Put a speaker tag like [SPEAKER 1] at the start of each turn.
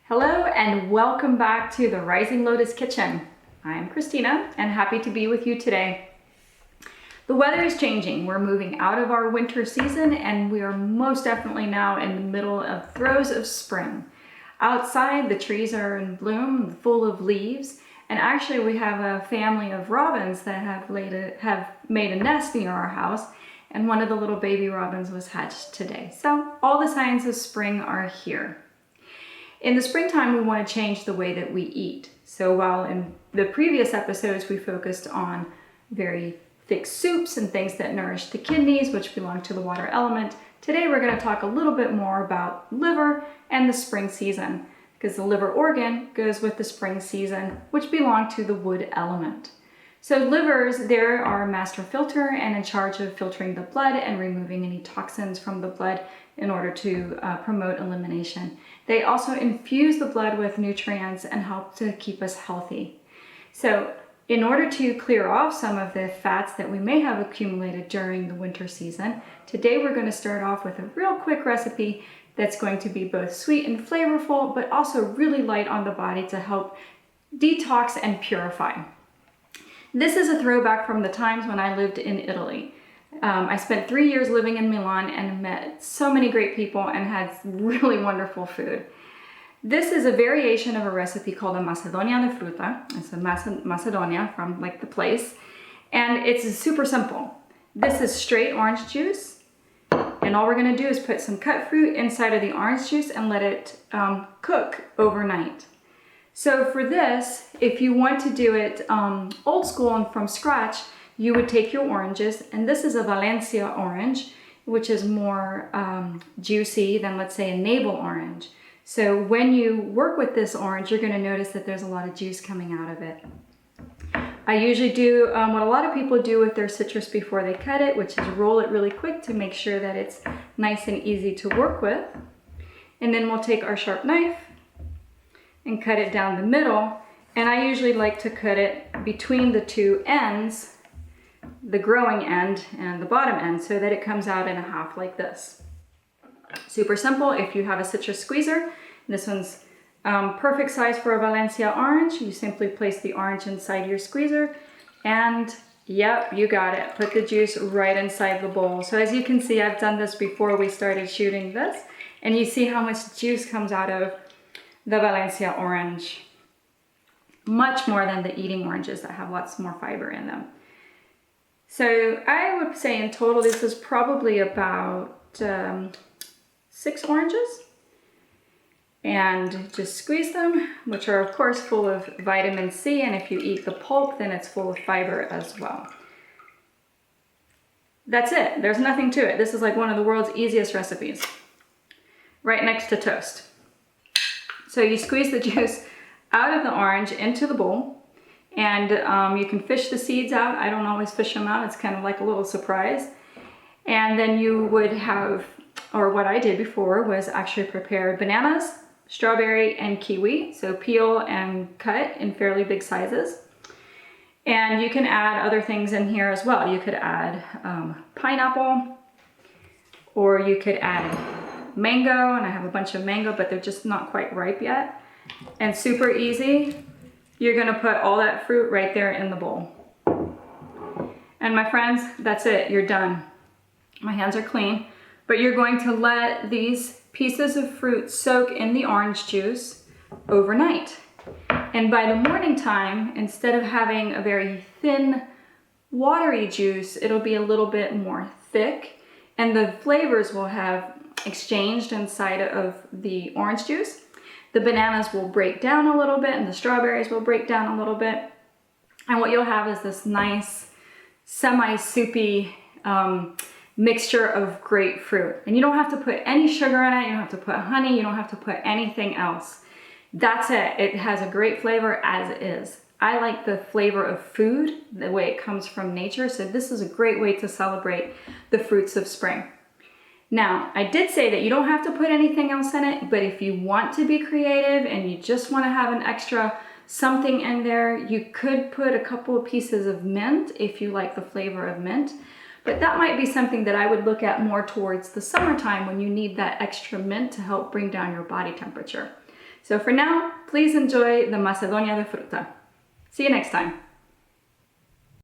[SPEAKER 1] Hello and welcome back to the Rising Lotus Kitchen. I'm Christina and happy to be with you today. The weather is changing. We're moving out of our winter season and we are most definitely now in the middle of throes of spring. Outside, the trees are in bloom, full of leaves, and actually we have a family of robins that have made a nest near our house, and one of the little baby robins was hatched today. So all the signs of spring are here. In the springtime, we want to change the way that we eat. So while in the previous episodes, we focused on very thick soups and things that nourish the kidneys, which belong to the water element, today we're going to talk a little bit more about liver and the spring season, because the liver organ goes with the spring season, which belong to the wood element. So livers, they're our master filter and in charge of filtering the blood and removing any toxins from the blood in order to promote elimination. They also infuse the blood with nutrients and help to keep us healthy. So in order to clear off some of the fats that we may have accumulated during the winter season, today we're going to start off with a real quick recipe that's going to be both sweet and flavorful, but also really light on the body to help detox and purify. This is a throwback from the times when I lived in Italy. I spent 3 years living in Milan and met so many great people and had really wonderful food. This is a variation of a recipe called a Macedonia Fruit Salad. It's a Macedonia from like the place. And it's super simple. This is straight orange juice. And all we're gonna do is put some cut fruit inside of the orange juice and let it cook overnight. So for this, if you want to do it old school and from scratch, you would take your oranges, and this is a Valencia orange, which is more juicy than, let's say, a navel orange. So when you work with this orange, you're gonna notice that there's a lot of juice coming out of it. I usually do what a lot of people do with their citrus before they cut it, which is roll it really quick to make sure that it's nice and easy to work with. And then we'll take our sharp knife and cut it down the middle. And I usually like to cut it between the two ends, the growing end and the bottom end, so that it comes out in a half like this. Super simple. If you have a citrus squeezer, this one's perfect size for a Valencia orange. You simply place the orange inside your squeezer and yep, you got it. Put the juice right inside the bowl. So as you can see, I've done this before we started shooting this, and you see how much juice comes out of the Valencia orange. Much more than the eating oranges that have lots more fiber in them. So I would say in total, this is probably about 6 oranges. And just squeeze them, which are of course full of vitamin C. And if you eat the pulp, then it's full of fiber as well. That's it. There's nothing to it. This is like one of the world's easiest recipes. Right next to toast. So you squeeze the juice out of the orange into the bowl. And you can fish the seeds out. I don't always fish them out. It's kind of like a little surprise. And then you would have, or what I did before was actually prepare bananas, strawberry, and kiwi. So peel and cut in fairly big sizes. And you can add other things in here as well. You could add pineapple, or you could add mango. And I have a bunch of mango, but they're just not quite ripe yet. And super easy. You're gonna put all that fruit right there in the bowl. And my friends, that's it, you're done. My hands are clean, but you're going to let these pieces of fruit soak in the orange juice overnight. And by the morning time, instead of having a very thin, watery juice, it'll be a little bit more thick, and the flavors will have exchanged inside of the orange juice. The bananas will break down a little bit and the strawberries will break down a little bit. And what you'll have is this nice semi-soupy mixture of great fruit. And you don't have to put any sugar in it, you don't have to put honey, you don't have to put anything else. That's it. It has a great flavor as is. I like the flavor of food, the way it comes from nature, so this is a great way to celebrate the fruits of spring. Now, I did say that you don't have to put anything else in it, but if you want to be creative and you just want to have an extra something in there, you could put a couple of pieces of mint if you like the flavor of mint. But that might be something that I would look at more towards the summertime when you need that extra mint to help bring down your body temperature. So for now, please enjoy the Macedonia de fruta. See you next time.